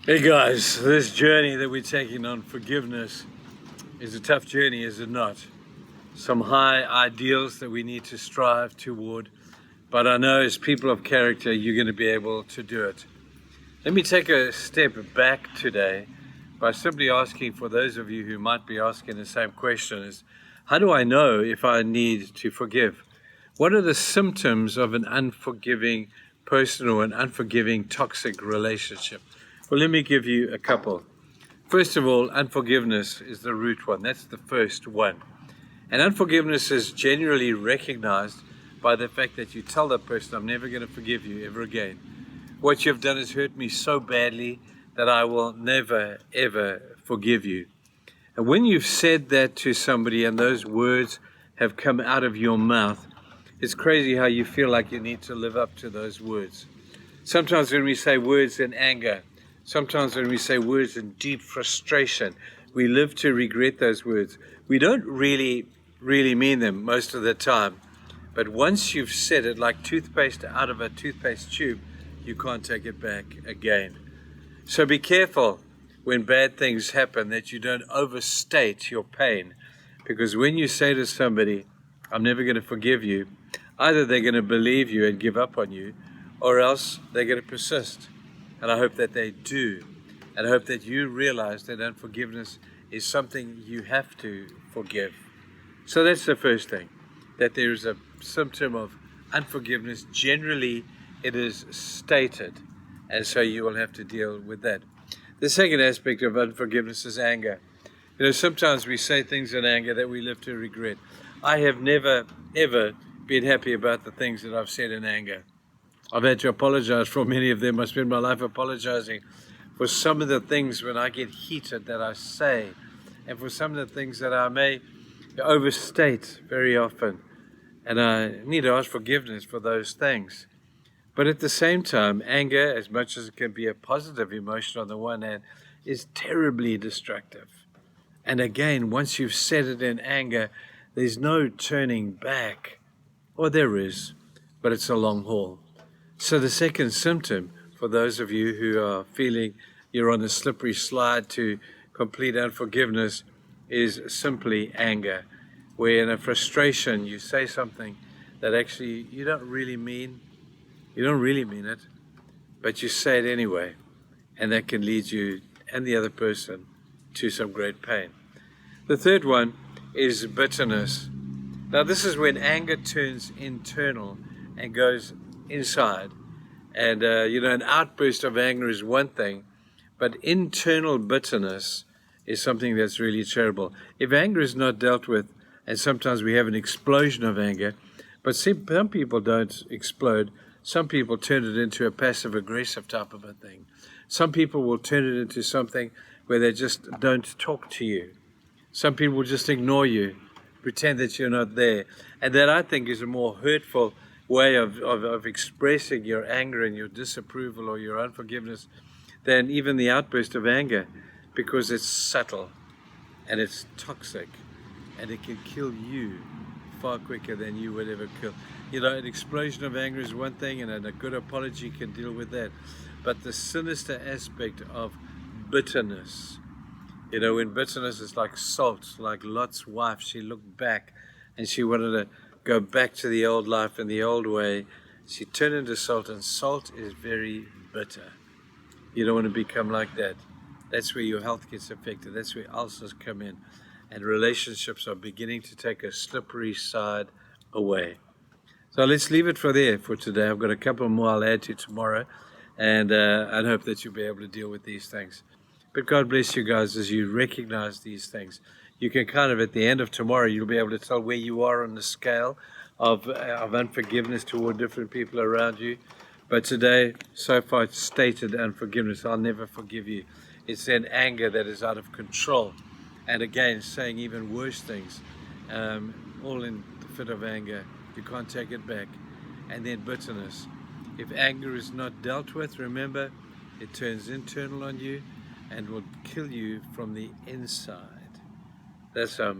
Hey guys, this journey that we're taking on forgiveness is a tough journey, is it not? Some high ideals that we need to strive toward, but I know as people of character, you're going to be able to do it. Let me take a step back today by simply asking for those of you who might be asking the same question is, how do I know if I need to forgive? What are the symptoms of an unforgiving person or an unforgiving toxic relationship? Well, let me give you a couple. First of all, unforgiveness is the root one. That's the first one. And unforgiveness is generally recognized by the fact that you tell that person, I'm never going to forgive you ever again. What you've done has hurt me so badly that I will never, ever forgive you. And when you've said that to somebody and those words have come out of your mouth, it's crazy how you feel like you need to live up to those words. Sometimes when we say words in anger, sometimes when we say words in deep frustration, we live to regret those words. We don't really mean them most of the time. But once you've said it, like toothpaste out of a toothpaste tube, you can't take it back again. So be careful when bad things happen that you don't overstate your pain. Because when you say to somebody, I'm never going to forgive you, either they're going to believe you and give up on you, or else they're going to persist. And I hope that they do. And I hope that you realize that unforgiveness is something you have to forgive. So that's the first thing, that there is a symptom of unforgiveness. Generally, it is stated, and so you will have to deal with that. The second aspect of unforgiveness is anger. Sometimes we say things in anger that we live to regret. I have never, ever been happy about the things that I've said in anger. I've had to apologize for many of them. I spend my life apologizing for some of the things when I get heated that I say, and for some of the things that I may overstate very often. And I need to ask forgiveness for those things. But at the same time, anger, as much as it can be a positive emotion on the one hand, is terribly destructive. And again, once you've said it in anger, there's no turning back. Or there is, but it's a long haul. So the second symptom for those of you who are feeling you're on a slippery slide to complete unforgiveness is simply anger, where in a frustration you say something that actually you don't really mean it, but you say it anyway, and that can lead you and the other person to some great pain. The third one is bitterness. Now this is when anger turns internal and goes inside. And, an outburst of anger is one thing, but internal bitterness is something that's really terrible. If anger is not dealt with, and sometimes we have an explosion of anger, but some people don't explode. Some people turn it into a passive-aggressive type of a thing. Some people will turn it into something where they just don't talk to you. Some people will just ignore you, pretend that you're not there. And that, I think, is a more hurtful way of expressing your anger and your disapproval or your unforgiveness than even the outburst of anger, because it's subtle and it's toxic and it can kill you far quicker than you would ever kill. An explosion of anger is one thing, and a good apology can deal with that. But the sinister aspect of bitterness, when bitterness is like salt, like Lot's wife, she looked back and she wanted to go back to the old life in the old way. She turned into salt, and salt is very bitter. You don't want to become like that. That's where your health gets affected. That's where ulcers come in. And relationships are beginning to take a slippery side away. So let's leave it for today. I've got a couple more I'll add to tomorrow, and I hope that you'll be able to deal with these things. But God bless you guys as you recognize these things. You can kind of, at the end of tomorrow, you'll be able to tell where you are on the scale of unforgiveness toward different people around you. But today, so far, it's stated unforgiveness. I'll never forgive you. It's then anger that is out of control. And again, saying even worse things, all in the fit of anger. You can't take it back. And then bitterness. If anger is not dealt with, remember, it turns internal on you and will kill you from the inside. That's a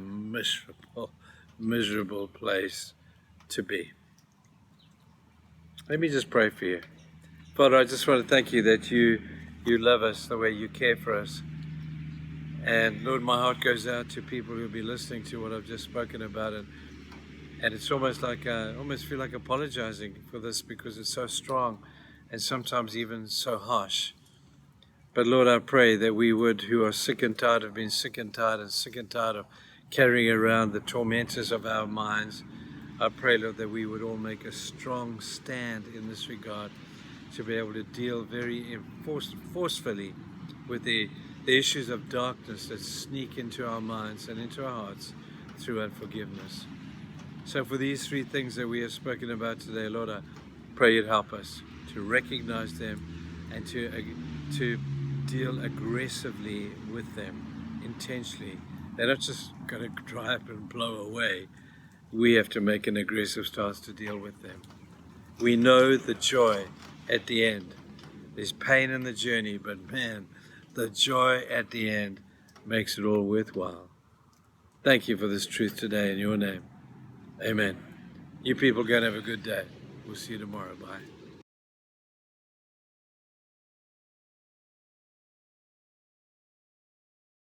miserable place to be. Let me just pray for you. Father, I just want to thank you that you you love us, the way you care for us. And Lord, my heart goes out to people who'll be listening to what I've just spoken about, and it's almost like I almost feel like apologizing for this because it's so strong and sometimes even so harsh. But Lord, I pray that we would, who are sick and tired of being sick and tired of carrying around the tormentors of our minds, I pray, Lord, that we would all make a strong stand in this regard to be able to deal very forcefully with the issues of darkness that sneak into our minds and into our hearts through unforgiveness. So for these three things that we have spoken about today, Lord, I pray you'd help us to recognize them and to deal aggressively with them intentionally. They're not just going to dry up and blow away. We have to make an aggressive stance to deal with them. We know the joy at the end. There's pain in the journey, but man, the joy at the end makes it all worthwhile. Thank you for this truth today in your name. Amen. You people go and have a good day. We'll see you tomorrow. Bye.